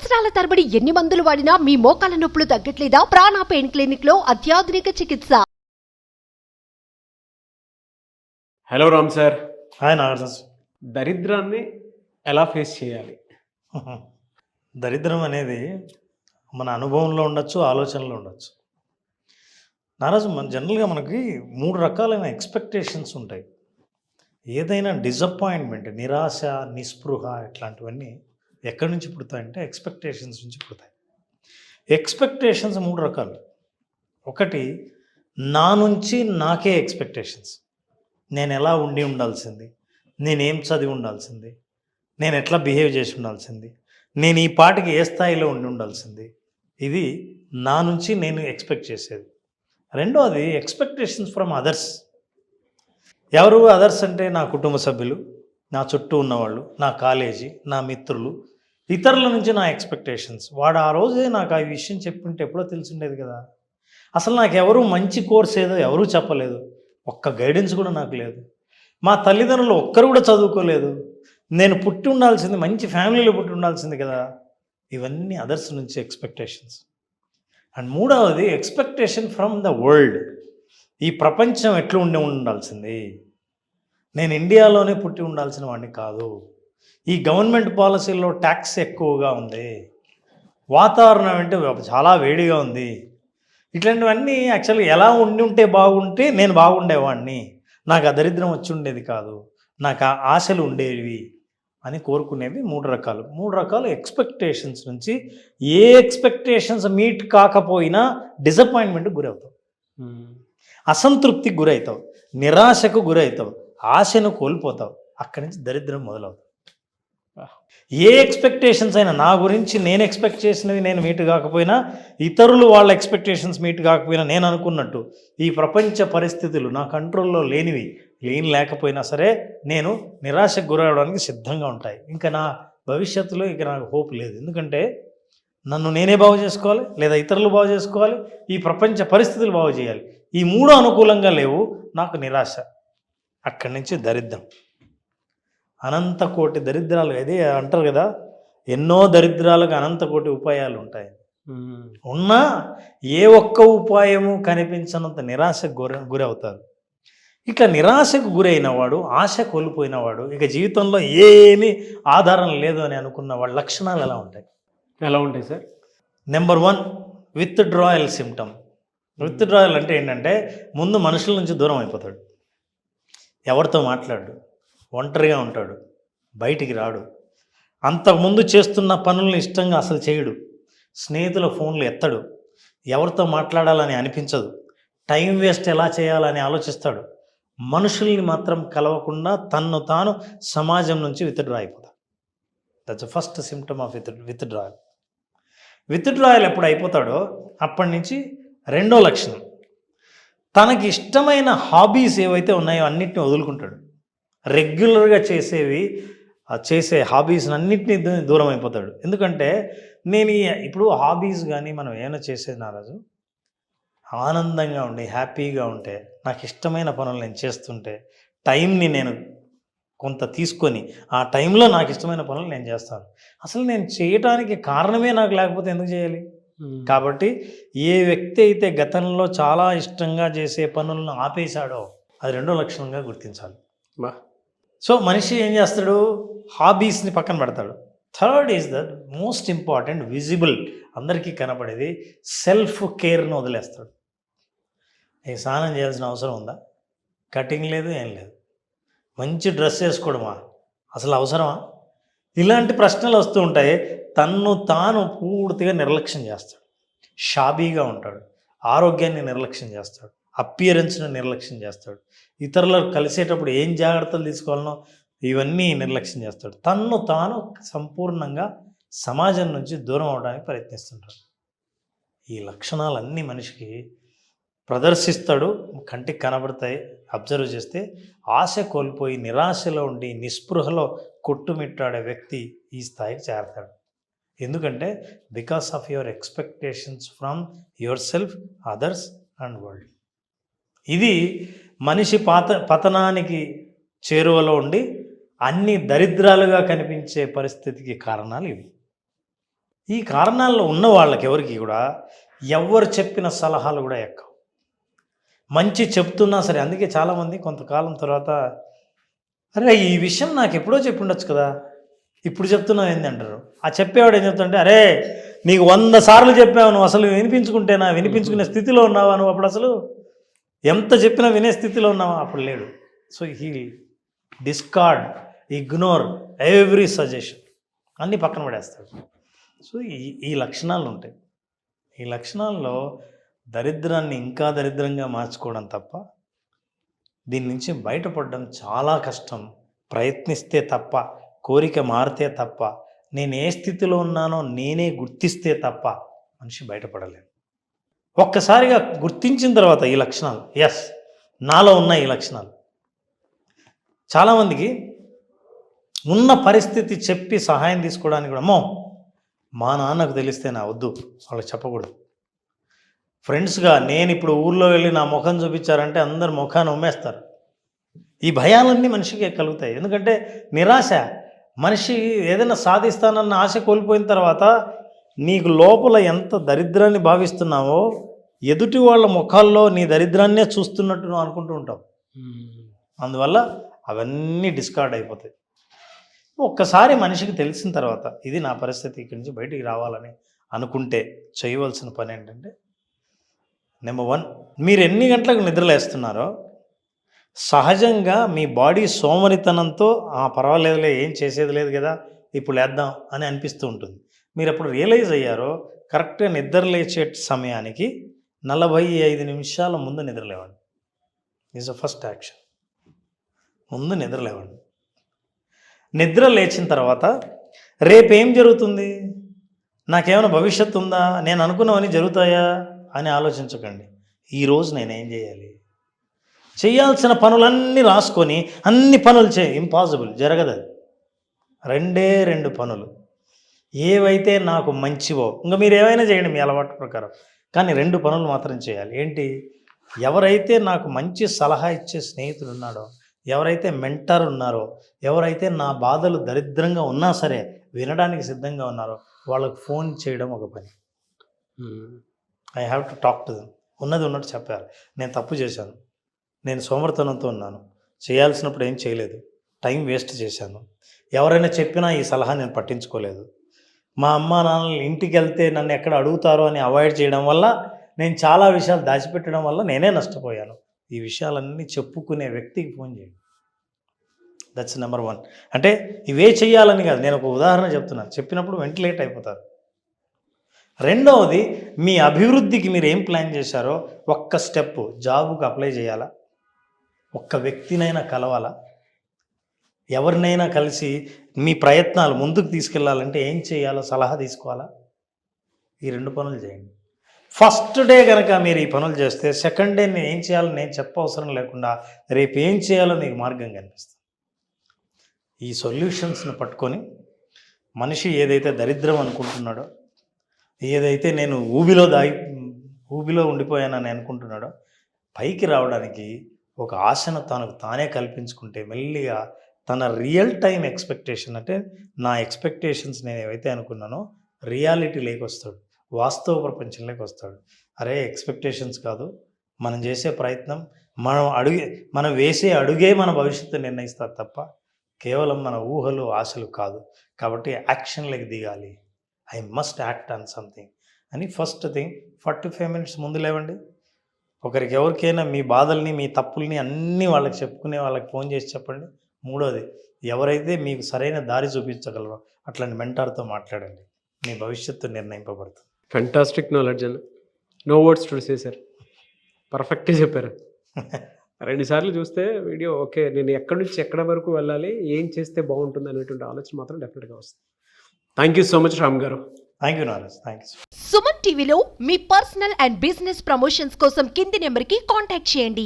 సంవత్సరాల తరబడి ఎన్ని మందులు వాడినా మీ మోకాల నొప్పులు తగ్గట్లేదా? ప్రాణ పెయిన్ క్లినిక్ లో అత్యాధునిక చికిత్స. Hello Ram sir. Hi Nagarjuna. దరిద్రాన్ని ఎలా ఫేస్ చేయాలి? దరిద్రం అనేది మన అనుభవంలో ఉండొచ్చు, ఆలోచనలో ఉండొచ్చు. నారాజు, జనరల్గా మనకి 3 రకాలైన ఎక్స్పెక్టేషన్స్ ఉంటాయి. ఏదైనా డిసప్పాయింట్మెంట్, నిరాశ, నిస్పృహ ఇట్లాంటివన్నీ ఎక్కడి నుంచి పుడతాయంటే ఎక్స్పెక్టేషన్స్ నుంచి పుడతాయి. ఎక్స్పెక్టేషన్స్ 3 రకాలు. ఒకటి, నా నుంచి నాకే ఎక్స్పెక్టేషన్స్. నేను ఎలా ఉండాల్సింది, నేనేం చదివి ఉండాల్సింది, నేను ఎట్లా బిహేవ్ చేసి ఉండాల్సింది, నేను ఈ పాటికి ఏ స్థాయిలో ఉండాల్సింది. ఇది నా నుంచి నేను ఎక్స్పెక్ట్ చేసేది. రెండోది ఎక్స్పెక్టేషన్స్ ఫ్రమ్ అదర్స్. ఎవరు అదర్స్ అంటే నా కుటుంబ సభ్యులు, నా చుట్టూ ఉన్నవాళ్ళు, నా కాలేజీ, నా మిత్రులు, ఇతరుల నుంచి నా ఎక్స్పెక్టేషన్స్. వాడు ఆ రోజే నాకు ఆ విషయం చెప్పుంటే ఎప్పుడో తెలిసిండేది కదా. అసలు నాకు ఎవరు మంచి కోర్స్ ఏదో ఎవరూ చెప్పలేదు, ఒక్క గైడెన్స్ కూడా నాకు లేదు. మా తల్లిదండ్రులు ఒక్కరు కూడా చదువుకోలేదు. నేను పుట్టి ఉండాల్సింది, మంచి ఫ్యామిలీలో పుట్టి ఉండాల్సింది కదా. ఇవన్నీ అదర్స్ నుంచి ఎక్స్పెక్టేషన్స్. అండ్ మూడవది ఎక్స్పెక్టేషన్ ఫ్రమ్ ద వరల్డ్. ఈ ప్రపంచం ఎట్లా ఉండాల్సింది, నేను ఇండియాలోనే పుట్టి ఉండాల్సిన వాడిని కాదు, ఈ గవర్నమెంట్ పాలసీల్లో ట్యాక్స్ ఎక్కువగా ఉంది, వాతావరణం అంటే చాలా వేడిగా ఉంది, ఇట్లాంటివన్నీ యాక్చువల్గా ఎలా ఉంటే బాగుంటే నేను బాగుండేవాడిని, నాకు ఆ దరిద్రం వచ్చి ఉండేది కాదు, నాకు ఆ ఆశలు ఉండేవి అని కోరుకునేవి 3 రకాలు. 3 రకాలు ఎక్స్పెక్టేషన్స్ నుంచి. ఏ ఎక్స్పెక్టేషన్స్ మీట్ కాకపోయినా డిసప్పాయింట్మెంట్కి గురవుతావు, అసంతృప్తికి గురవుతావు, నిరాశకు గురవుతావు, ఆశను కోల్పోతావు. అక్కడి నుంచి దరిద్రం మొదలవుతావు. ఏ ఎక్స్పెక్టేషన్స్ అయినా, నా గురించి నేను ఎక్స్పెక్ట్ చేసినవి నేను మీట్ కాకపోయినా, ఇతరులు వాళ్ళ ఎక్స్పెక్టేషన్స్ మీట్ కాకపోయినా, నేను అనుకున్నట్టు ఈ ప్రపంచ పరిస్థితులు నా కంట్రోల్లో లేకపోయినా సరే నేను నిరాశకు గురవడానికి సిద్ధంగా ఉంటాయి. ఇంకా నా భవిష్యత్తులో ఇక నాకు హోప్ లేదు. ఎందుకంటే నన్ను నేనే బాగు చేసుకోవాలి, లేదా ఇతరులు బాగు చేసుకోవాలి, ఈ ప్రపంచ పరిస్థితులు బాగు చేయాలి. ఈ 3 అనుకూలంగా లేవు, నాకు నిరాశ. అక్కడి నుంచి దరిద్రం. అనంత కోటి దరిద్రాలు. అదే అంటారు కదా, ఎన్నో దరిద్రాలకు అనంత కోటి ఉపాయాలు ఉంటాయి. ఉన్నా ఏ ఒక్క ఉపాయము కనిపించనంత నిరాశకు గురవుతారు. ఇక నిరాశకు గురైన వాడు, ఆశ కోల్పోయినవాడు, ఇక జీవితంలో ఏమీ ఆధారం లేదు అని అనుకున్న వాళ్ళ లక్షణాలు ఎలా ఉంటాయి? ఎలా ఉంటాయి sir? Number 1, withdrawal symptom. Withdrawal అంటే ఏంటంటే, ముందు మనుషుల నుంచి దూరం అయిపోతాడు, ఎవరితో మాట్లాడు, ఒంటరిగా ఉంటాడు, బయటికి రాడు, అంతకుముందు చేస్తున్న పనులను ఇష్టంగా అసలు చేయడు, స్నేహితుల ఫోన్లు ఎత్తడు, ఎవరితో మాట్లాడాలని అనిపించదు, టైం వేస్ట్ ఎలా చేయాలని ఆలోచిస్తాడు, మనుషుల్ని మాత్రం కలవకుండా తన్ను తాను సమాజం నుంచి విత్డ్రా అయిపోతాడు. That's first symptom of withdrawal. Withdrawal ఎప్పుడు అయిపోతాడో అప్పటి నుంచి రెండో లక్షణం, తనకి ఇష్టమైన హాబీస్ ఏవైతే ఉన్నాయో అన్నిటిని వదులుకుంటాడు. రెగ్యులర్గా చేసే హాబీస్ అన్నింటినీ దూరం అయిపోతాడు. ఎందుకంటే నేను ఇప్పుడు హాబీస్ కానీ మనం ఏమైనా చేసేది నారాజు, ఆనందంగా ఉండి హ్యాపీగా ఉంటే, నాకు ఇష్టమైన పనులు నేను చేస్తుంటే, టైంని నేను కొంత తీసుకొని ఆ టైంలో నాకు ఇష్టమైన పనులు నేను చేస్తాను. అసలు నేను చేయటానికి కారణమే నాకు లేకపోతే ఎందుకు చేయాలి? కాబట్టి ఏ వ్యక్తి అయితే గతంలో చాలా ఇష్టంగా చేసే పనులను ఆపేశాడో అది రెండో లక్షణంగా గుర్తించాలి. సో మనిషి ఏం చేస్తాడు, హాబీస్ని పక్కన పెడతాడు. Third is the most important, visible, అందరికీ కనపడేది, సెల్ఫ్ కేర్ను వదిలేస్తాడు. స్నానం చేయాల్సిన అవసరం ఉందా? కటింగ్ లేదు, ఏం లేదు. మంచి డ్రెస్ వేసుకోవడమా అసలు అవసరమా? ఇలాంటి ప్రశ్నలు వస్తూ ఉంటాయి. తన్ను తాను పూర్తిగా నిర్లక్ష్యం చేస్తాడు, షాబీగా ఉంటాడు, ఆరోగ్యాన్ని నిర్లక్ష్యం చేస్తాడు, అపియరెన్స్ని నిర్లక్ష్యం చేస్తాడు, ఇతరులకు కలిసేటప్పుడు ఏం జాగ్రత్తలు తీసుకోవాలనో ఇవన్నీ నిర్లక్ష్యం చేస్తాడు. తన్ను తాను సంపూర్ణంగా సమాజం నుంచి దూరం అవడానికి ప్రయత్నిస్తుంటాడు. ఈ లక్షణాలన్నీ మనిషికి ప్రదర్శిస్తాడు, కంటికి కనబడతాయి. అబ్జర్వ్ చేస్తే ఆశ కోల్పోయి నిరాశలో ఉండి నిస్పృహలో కొట్టుమిట్టాడే వ్యక్తి ఈ స్థాయికి చేరతాడు. ఎందుకంటే because of your expectations from your self, others and world. ఇది మనిషి పతనానికి చేరువలో ఉండి అన్ని దరిద్రాలుగా కనిపించే పరిస్థితికి కారణాలు ఇవి. ఈ కారణాల్లో ఉన్న వాళ్ళకి ఎవరికి కూడా ఎవరు చెప్పిన సలహాలు కూడా ఎక్కవు. మంచి చెప్తున్నా సరే, అందుకే చాలామంది కొంతకాలం తర్వాత అరే ఈ విషయం నాకు ఎప్పుడో చెప్పి ఉండొచ్చు కదా, ఇప్పుడు చెప్తున్నావు ఏంది అంటారు. ఆ చెప్పేవాడు ఏం చెప్తుంటే, అరే నీకు 100 సార్లు చెప్పావు, నువ్వు అసలు వినిపించుకుంటేనా, వినిపించుకునే స్థితిలో ఉన్నావా నువ్వు, అప్పుడు అసలు ఎంత చెప్పినా వినే స్థితిలో ఉన్నావా, అప్పుడు లేడు. So he discard, ignore every suggestion, అన్నీ పక్కన పడేస్తాడు. సో ఈ లక్షణాలు ఉంటాయి. ఈ లక్షణాల్లో దరిద్రాన్ని ఇంకా దరిద్రంగా మార్చుకోవడం తప్ప దీని నుంచి బయటపడడం చాలా కష్టం. ప్రయత్నిస్తే తప్ప, కోరిక మారితే తప్ప, నేను ఏ స్థితిలో ఉన్నానో నేనే గుర్తిస్తే తప్ప మనిషి బయటపడలేడు. ఒక్కసారిగా గుర్తించిన తర్వాత ఈ లక్షణాలు, ఎస్ నాలో ఉన్న ఈ లక్షణాలు, చాలామందికి ఉన్న పరిస్థితి చెప్పి సహాయం తీసుకోవడానికి కూడా అమ్మో మా నాన్నకు తెలిస్తే నా వద్దు, వాళ్ళకి చెప్పకూడదు. ఫ్రెండ్స్గా నేను ఇప్పుడు ఊర్లో వెళ్ళి నా ముఖం చూపించారంటే అందరు ముఖాన్ని ఉమ్మేస్తారు. ఈ భయాలన్నీ మనిషికి కలుగుతాయి. ఎందుకంటే నిరాశ, మనిషి ఏదైనా సాధిస్తానన్న ఆశ కోల్పోయిన తర్వాత నీకు లోపల ఎంత దరిద్రాన్ని భావిస్తున్నావో ఎదుటి వాళ్ళ ముఖాల్లో నీ దరిద్రాన్నే చూస్తున్నట్టు నువ్వు అనుకుంటూ ఉంటావు. అందువల్ల అవన్నీ డిస్కార్డ్ అయిపోతాయి. ఒక్కసారి మనిషికి తెలిసిన తర్వాత ఇది నా పరిస్థితి, ఇక్కడి నుంచి బయటికి రావాలని అనుకుంటే చేయవలసిన పని ఏంటంటే, నెంబర్ 1, మీరు ఎన్ని గంటలకు నిద్రలేస్తున్నారో సహజంగా మీ బాడీ సోమరితనంతో పర్వాలేదులే ఏం చేసేది లేదు కదా ఇప్పుడు లేద్దాం అని అనిపిస్తూ ఉంటుంది. మీరు అప్పుడు రియలైజ్ అయ్యారో కరెక్ట్గా నిద్ర లేచే సమయానికి 45 నిమిషాల ముందు నిద్రలేవండి. Is the first action. ముందు నిద్రలేవండి. నిద్ర లేచిన తర్వాత రేపేం జరుగుతుంది, నాకేమైనా భవిష్యత్తు ఉందా, నేను అనుకున్నవన్నీ జరుగుతాయా అని ఆలోచించకండి. ఈరోజు నేనేం చేయాలి, చేయాల్సిన పనులన్నీ రాసుకొని అన్ని పనులు ఇంపాసిబుల్, జరగదు. అది 2 పనులు ఏవైతే నాకు మంచివో, ఇంకా మీరు ఏమైనా చేయండి మీ అలవాటు ప్రకారం, కానీ 2 పనులు మాత్రం చేయాలి. ఏంటి, ఎవరైతే నాకు మంచి సలహా ఇచ్చే స్నేహితుడు ఉన్నాడో, ఎవరైతే మెంటర్ ఉన్నారో, ఎవరైతే నా బాధలు దరిద్రంగా ఉన్నా సరే వినడానికి సిద్ధంగా ఉన్నారో వాళ్ళకు ఫోన్ చేయడం ఒక పని. I have to talk to them. ఉన్నది ఉన్నట్టు చెప్పాలి, నేను తప్పు చేశాను, నేను సోమరితనంతో ఉన్నాను, చేయాల్సినప్పుడు ఏం చేయలేదు, టైం వేస్ట్ చేశాను, ఎవరైనా చెప్పినా ఈ సలహా నేను పట్టించుకోలేదు, మా అమ్మ నాన్నలు ఇంటికి వెళ్తే నన్ను ఎక్కడ అడుగుతారో అని అవాయిడ్ చేయడం వల్ల నేను చాలా విషయాలు దాచిపెట్టడం వల్ల నేనే నష్టపోయాను. ఈ విషయాలన్నీ చెప్పుకునే వ్యక్తికి ఫోన్ చేయండి. That's number 1. అంటే ఇవే చెయ్యాలని కాదు, నేను ఒక ఉదాహరణ చెప్తున్నాను, చెప్పినప్పుడు వెంటిలేట్ అయిపోతారు. రెండవది, మీ అభివృద్ధికి మీరు ఏం ప్లాన్ చేశారో ఒక్క స్టెప్, జాబుకు అప్లై చేయాలా, ఒక్క వ్యక్తినైనా కలవాలా, ఎవరినైనా కలిసి మీ ప్రయత్నాలు ముందుకు తీసుకెళ్లాలంటే ఏం చేయాలో సలహా తీసుకోవాలా. ఈ 2 పనులు చేయండి. ఫస్ట్ డే కనుక మీరు ఈ పనులు చేస్తే సెకండ్ డే నేను ఏం చేయాలో నేను చెప్పవసరం లేకుండా రేపు ఏం చేయాలో మీకు మార్గం కనిపిస్తుంది. ఈ సొల్యూషన్స్ని పట్టుకొని మనిషి ఏదైతే దరిద్రం అనుకుంటున్నాడో, ఏదైతే నేను ఊబిలో ఉండిపోయానని అనుకుంటున్నాడో పైకి రావడానికి ఒక ఆశను తనకు తానే కల్పించుకుంటే మెల్లిగా తన రియల్ టైం ఎక్స్పెక్టేషన్, అంటే నా ఎక్స్పెక్టేషన్స్ నేను ఏవైతే అనుకున్నానో రియాలిటీ లేకొస్తాడు, వాస్తవ ప్రపంచంలోకి వస్తాడు. అరే ఎక్స్పెక్టేషన్స్ కాదు, మనం చేసే ప్రయత్నం, మనం వేసే అడుగే మన భవిష్యత్తు నిర్ణయిస్తారు తప్ప కేవలం మన ఊహలు ఆశలు కాదు. కాబట్టి యాక్షన్లోకి దిగాలి. I must act on something అని ఫస్ట్ థింగ్ 45 మినిట్స్ ముందు లేవండి. ఒకరికి ఎవరికైనా మీ బాధల్ని మీ తప్పుల్ని అన్నీ వాళ్ళకి చెప్పుకునే వాళ్ళకి ఫోన్ చేసి చెప్పండి. మూడోది, ఎవరైతే మీకు సరైన దారి చూపించగలరో అట్లాంటి మెంటార్తో మాట్లాడండి. మీ భవిష్యత్తు నిర్ణయింపబడుతుంది. ఫెంటాస్టిక్ నాలెడ్జ్ అన్న, no words to say sir, పర్ఫెక్ట్గా చెప్పారు. 2 సార్లు చూస్తే వీడియో ఓకే, నేను ఎక్కడి నుంచి ఎక్కడ వరకు వెళ్ళాలి, ఏం చేస్తే బాగుంటుంది అనేటువంటి ఆలోచన మాత్రం డెఫినెట్గా వస్తుంది. Thank you so much Ram garu. Thank you Naraj, thank you. Suman టీవీలో మీ పర్సనల్ అండ్ బిజినెస్ ప్రమోషన్స్ కోసం కింది నెంబర్కి కాంటాక్ట్ చేయండి.